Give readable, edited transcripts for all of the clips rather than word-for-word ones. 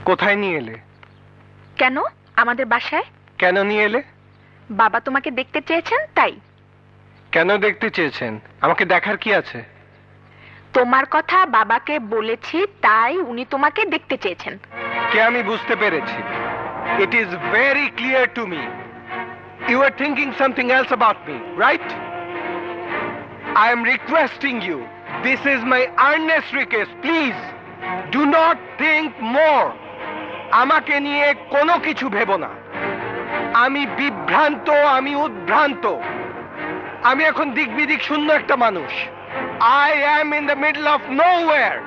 কোথায় নিয়ে এলে? কেন? আমাদের বাসায়। কেন নিয়ে এলে? বাবা তোমাকে দেখতে চেয়েছেন তাই। কেন দেখতে চেয়েছেন? আমাকে দেখার কি আছে? তোমার কথা বাবাকে বলেছি তাই উনি তোমাকে দেখতে চেয়েছেন। কে আমি বুঝতে পেরেছি। It is very clear to me. You are thinking something else about me, right? I am requesting you. This is my earnest request. Please, do not think more. আমাকে নিয়ে কোনো কিছু ভেবো না। আমি বিভ্রান্ত, আমি উদ্ভ্রান্ত। আমি এখন দিকবিদিক শূন্য একটা মানুষ। I am in the middle of nowhere.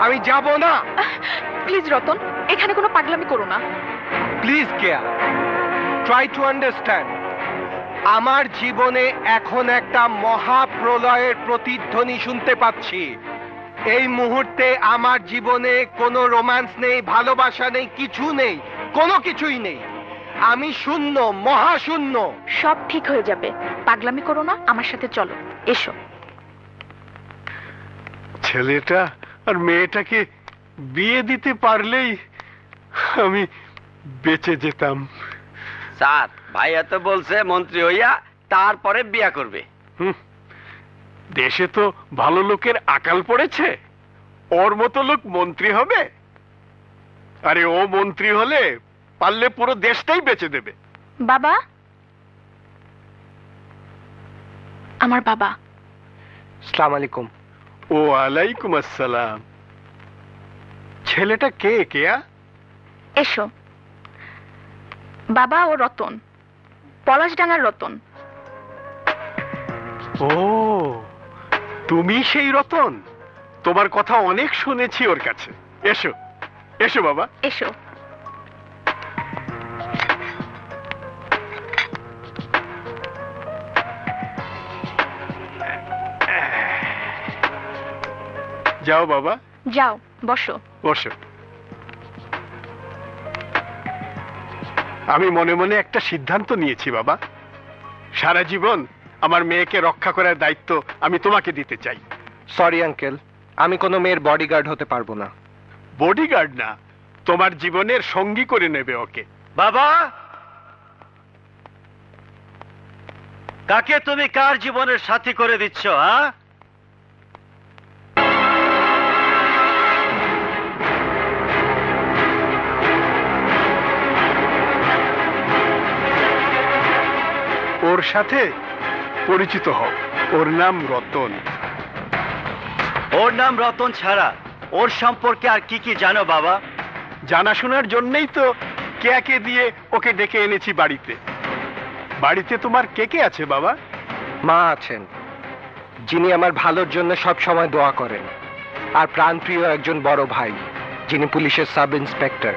আমি যাব না। প্লিজ রতন, এখানে কোনো পাগলামি করো না। Please Keya, try to understand. আমার জীবনে এখন একটা মহাপ্রলয়ের প্রতিধ্বনি শুনতে পাচ্ছি। এই মুহূর্তে আমার জীবনে কোনো রোম্যান্স নেই, ভালোবাসা নেই, কিছু নেই, কোনো কিছুই নেই। আমি শূন্য, মহাশূন্য। সব ঠিক হয়ে যাবে, পাগলামি করো না, আমার সাথে চলো, এসো। ছেলেটা আর মেয়েটাকে বিয়ে দিতে পারলেই আমি বেঁচে যেতাম। স্যার, ভাইয়া তো বলছে মন্ত্রী হইয়া তারপরে বিয়া করবে। দেশে তো ভালো লোকের আকাল পড়েছে, ওর মতো লোক মন্ত্রী হবে? আরে ও মন্ত্রী হলে পারলে পুরো দেশটাই বেচে দেবে। বাবা, আমার বাবা। আসসালামু আলাইকুম। ও আলাইকুম আসসালাম। ছেলেটা কে কেয়া? এসো। বাবা ও রতন, পলাশডাঙ্গার রতন। ও, তুমি সেই রতন? তোমার কথা অনেক শুনেছি ওর কাছে। এসো এসো বাবা, এসো। যাও বাবা, যাও, বসো। বসো। আমি মনে মনে একটা সিদ্ধান্ত নিয়েছি বাবা। সারা জীবন আমার মেয়েকে রক্ষা করার দায়িত্ব আমি তোমাকে দিতে চাই। সরি আঙ্কেল, আমি কোনো মেয়ের বডিগার্ড হতে পারবো না। বডিগার্ড না, তোমার জীবনের সঙ্গী করে নেবে ওকে। বাবা, কাকে তুমি কার জীবনের সাথী করে দিচ্ছ? হ্যাঁ, ওর সাথে পরিচিত হও। ওর নাম রতন। ওর নাম রতন ছাড়া ওর সম্পর্কে আর কি কি জানো বাবা? জানাশোনার জন্যই তো কেয়াকে দিয়ে ওকে ডেকে এনেছি বাড়িতে। বাড়িতে তোমার কে কে আছে বাবা? মা আছেন, যিনি আমার ভালোর জন্য সব সময় দোয়া করেন, আর প্রাণপ্রিয় একজন বড় ভাই, যিনি পুলিশের সাব ইন্সপেক্টর।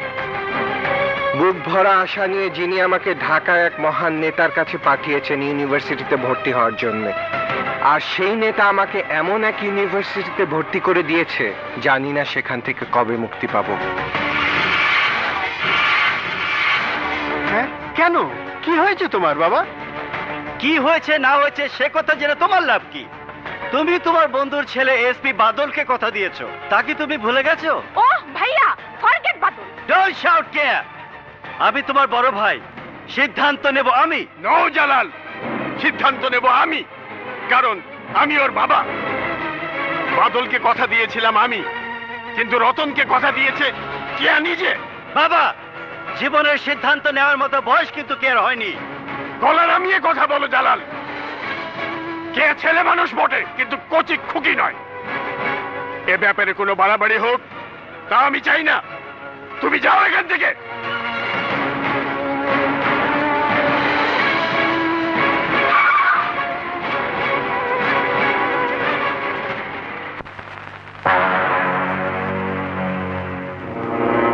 বুক ভরা আশা নিয়ে যিনি আমাকে ঢাকায় এক মহান নেতার কাছে পাঠিয়েছেন ইউনিভার্সিটিতে ভর্তি হওয়ার জন্য। আর সেই নেতা আমাকে এমন এক ইউনিভার্সিটিতে ভর্তি করে দিয়েছে, জানি না সেখান থেকে কবে মুক্তি পাবো। হ্যাঁ, কেন? কি হয়েছে তোমার বাবা? কি হয়েছে না হয়েছে সে কথা জেনে তোমার লাভ কি? তুমি তোমার বন্ধুর ছেলে এসপি বাদলকে কথা দিয়েছো, তা কি তুমি ভুলে গেছো? ও ভাইয়া, ফরগেট বাদল। ডোন্ট শাউট কেয়া। আমি তোমার বড় ভাই, সিদ্ধান্ত নেব আমি। নো জালাল, সিদ্ধান্ত নেব আমি, কারণ আমি ওর বাবা। বাদলকে কথা দিয়েছিলাম আমি, কিন্তু রতনকে কথা দিয়েছে কেয়া নিজে। বাবা, জীবনের সিদ্ধান্ত নেওয়ার মতো বয়স কিন্তু কেয়ার হয়নি। গলা নামিয়ে কথা বলো জালাল। কেয়া ছেলে মানুষ বটে, কিন্তু কচি খুকি নয়। এ ব্যাপারে কোনো বাড়াবাড়ি হোক তা আমি চাই না। তুমি যাও এখান থেকে।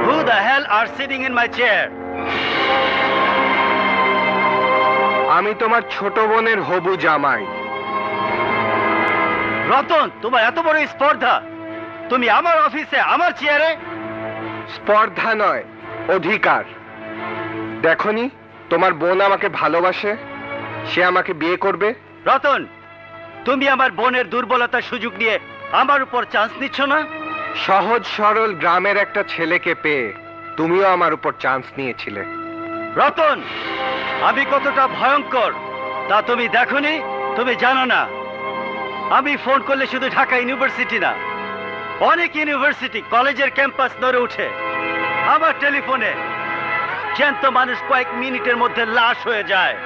Who the hell are sitting in my chair? আমি তোমার ছোট বোনের হবু জামাই। রতন, তোমার এত বড় স্পর্ধা, তুমি আমার অফিসে আমার চেয়ারে? স্পর্ধা নয়, অধিকার। দেখনি তোমার বোন আমাকে ভালোবাসে, সে আমাকে বিয়ে করবে। রতন, তুমি আমার বোনের দুর্বলতার সুযোগ নিয়ে আমার উপর চান্স নিচ্ছ না? সহজ সরল গ্রামের একটা ছেলেকে পেয়ে তুমিও আমার উপর চান্স নিয়েছিলে। রতন, আমি কতটা ভয়ঙ্কর তা তুমি দেখোনি? তুমি জানো না। আমি ফোন করলে শুধু ঢাকা ইউনিভার্সিটি না, অনেক ইউনিভার্সিটি কলেজের ক্যাম্পাস নড়ে উঠে। আমার টেলিফোনে জ্যান্ত মানুষ কয়েক মিনিটের মধ্যে লাশ হয়ে যায়।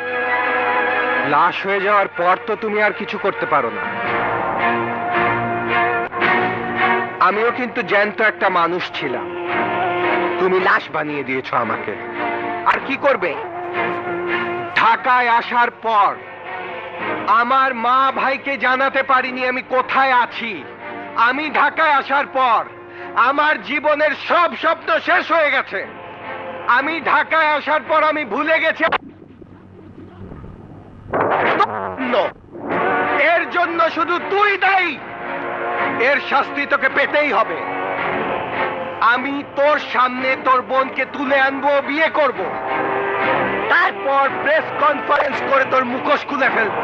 লাশ হয়ে যাওয়ার পর তো তুমি আর কিছু করতে পারো না। আমিও কিন্তু জ্যান্ত একটা মানুষ ছিলাম, তুমি লাশ বানিয়ে দিয়েছো আমাকে। আর কি করবে? ঢাকায় আসার পর আমার মা ভাইকে জানাতে পারিনি আমি কোথায় আছি। আমি ঢাকায় আসার পর আমার জীবনের সব স্বপ্ন শেষ হয়ে গেছে। আমি ঢাকায় আসার পর আমি ভুলে গেছি। এর জন্য শুধু তুই দায়ী। এর শাস্তি তোকে পেতেই হবে। আমি তোর সামনে তোর বোনকে তুলে আনবো, বিয়ে করব, তারপর প্রেস কনফারেন্স করে তোর মুখোশ খুলে ফেলবো,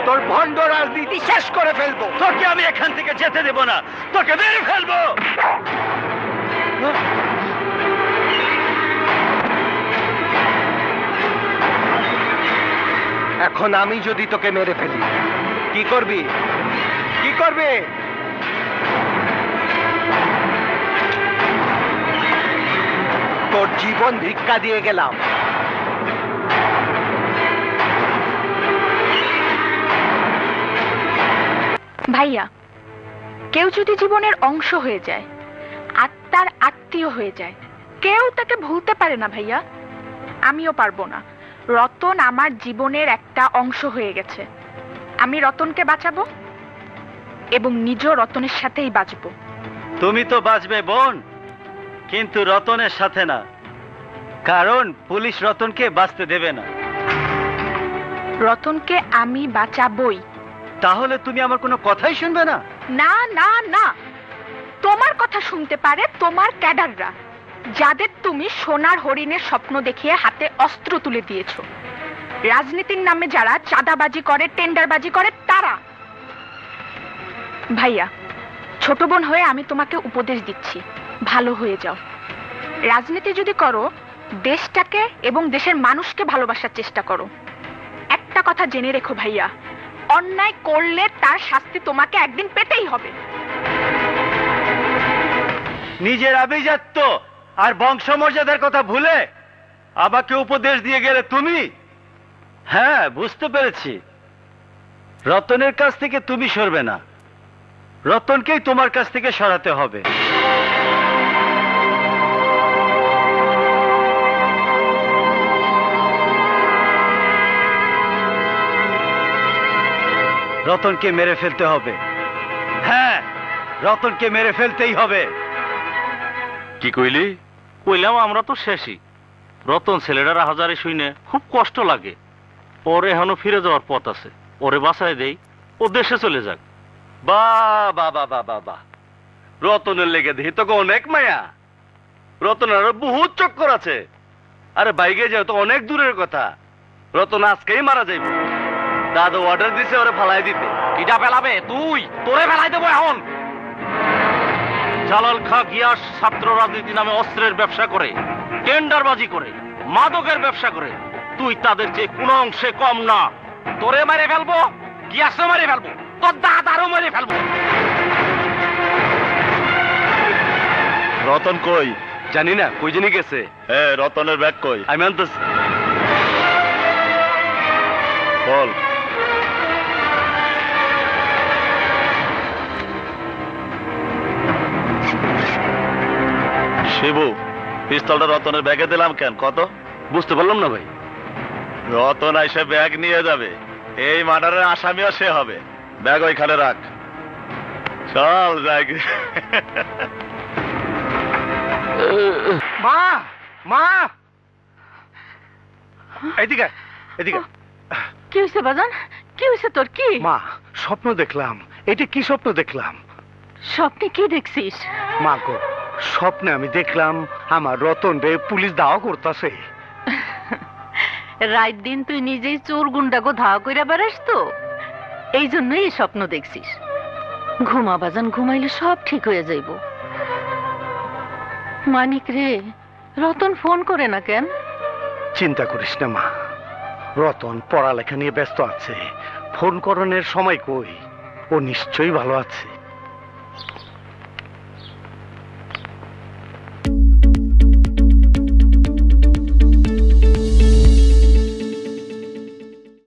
তোর ভণ্ড রাজনীতি শেষ করে ফেলবো। তোকে আমি এখান থেকে যেতে দেব না, তোকে মেরে ফেলবো। এখন আমি যদি তোকে মেরে ফেলি, কি করবি? কি করবে? তোর জীবন ভিক্ষা দিয়ে গেলাম। ভাইয়া, কেউ যদি জীবনের অংশ হয়ে যায়, আত্মার আত্মীয় হয়ে যায়, কেউ তাকে ভুলতে পারে না ভাইয়া। আমিও পারবো না। রতন আমার জীবনের একটা অংশ হয়ে গেছে। আমি রতনকে বাঁচাবো এবং নিজেও রতনের সাথেই বাঁচবো। তুমি তো বাঁচবে বোন, কিন্তু রতনের সাথে না, কারণ পুলিশ রতনকে বাঁচতে দেবে না। রতনকে আমি বাঁচাবই। তাহলে তুমি আমার কোনো কথাই শুনবে না? না না না, তোমার কথা শুনতে পারে তোমার ক্যাডাররা, যাদের তুমি সোনার হরিণের স্বপ্ন দেখিয়ে হাতে অস্ত্র তুলে দিয়েছো। রাজনীতির নামে যারা চাঁদাবাজি করে, টেন্ডারবাজি করে, তারা। ভাইয়া, ছোট বোন হয়ে আমি তোমাকে উপদেশ দিচ্ছি, ভালো হয়ে যাও। রাজনীতি যদি করো, দেশটাকে এবং দেশের মানুষকে ভালোবাসার চেষ্টা করো। একটা কথা জেনে রেখো ভাইয়া, অন্যায় করলে তার শাস্তি তোমাকে একদিন পেতেই হবে। নিজের আভিজাত্য আর বংশমর্যাদার কথা ভুলে আমাকে উপদেশ দিয়ে গেলে তুমি? হ্যাঁ, বুঝতে পেরেছি। রতনের কাছ থেকে তুমি সরবে না, রতনকেই তোমার কাছ থেকে সরাতে হবে। রতনকে মেরে ফেলতে হবে। হ্যাঁ, রতনকে মেরে ফেলতেই হবে। কি কইলি? কইলাম আমরা তো শেষই। রতন ছেলেটার হাজারে শুনে খুব কষ্ট লাগে। ওরে এখনো ফিরে যাওয়ার পথ আছে। ওরে বাঁচায় দেই, ও দেশে চলে যাক। বাবা বাবা বাবা, রতনের লেগে দেখি তোকে অনেক মায়া। রতনের আরো বহুত চক্কর আছে। আরে বাইকে যাও তো অনেক দূরের কথা। রতন আজকেই মারা যাইব। দাদু অর্ডার দিছে ওরে ফালাই দিতে। কিটা ফেলাবে তুই? তোরে ফেলাই দেবো এখন। জালাল খা গিয়াস ছাত্র রাজনীতি নামে অস্ত্রের ব্যবসা করে, টেন্ডারবাজি করে, মাদকের ব্যবসা করে। তুই তাদের চেয়ে কোন অংশে কম না। তোরে মেরে ফেলবো, গিয়াসও মেরে ফেলবো, তোর দাদারও মেরে ফেলবো। রতন কই? জানি না, কই জানি গেছে। হ্যাঁ, রতনের ব্যাগ কই? আমি আনতেছি। বল। শিবু, পিস্তলটা রতনের ব্যাগে দিলাম কেন? কত? বুঝতে পারলাম না ভাই। রতন এসে ব্যাগ নিয়ে যাবে, এই মার্ডারের আসামিও সে হবে। ব্যাগ ওইখানে রাখ। চল যাই। মা, মা, এদিকে এদিকে। কি হয়েছে বাজান? কি হয়েছে তোর? কি মা, স্বপ্ন দেখলাম। এটা কি স্বপ্ন দেখলাম? স্বপ্নে কি দেখছিস? মা গো, স্বপ্নে আমি দেখলাম আমার রতন রে পুলিশ দাওয়া করতেছে। রাত দিন তুই নিজেই চোর গুন্ডাগো ধাওয়া কইরা বেড়াস তো, এই জন্যই এই স্বপ্ন দেখছিস। ঘুমা বাজান, ঘুমাইলে সব ঠিক হয়ে যাইব। মানিক রে, রতন ফোন করে না কেন? চিন্তা করিস না মা, রতন পড়ালেখা নিয়ে ব্যস্ত আছে, ফোন করণের সময় কই, ও নিশ্চয়ই ভালো আছে।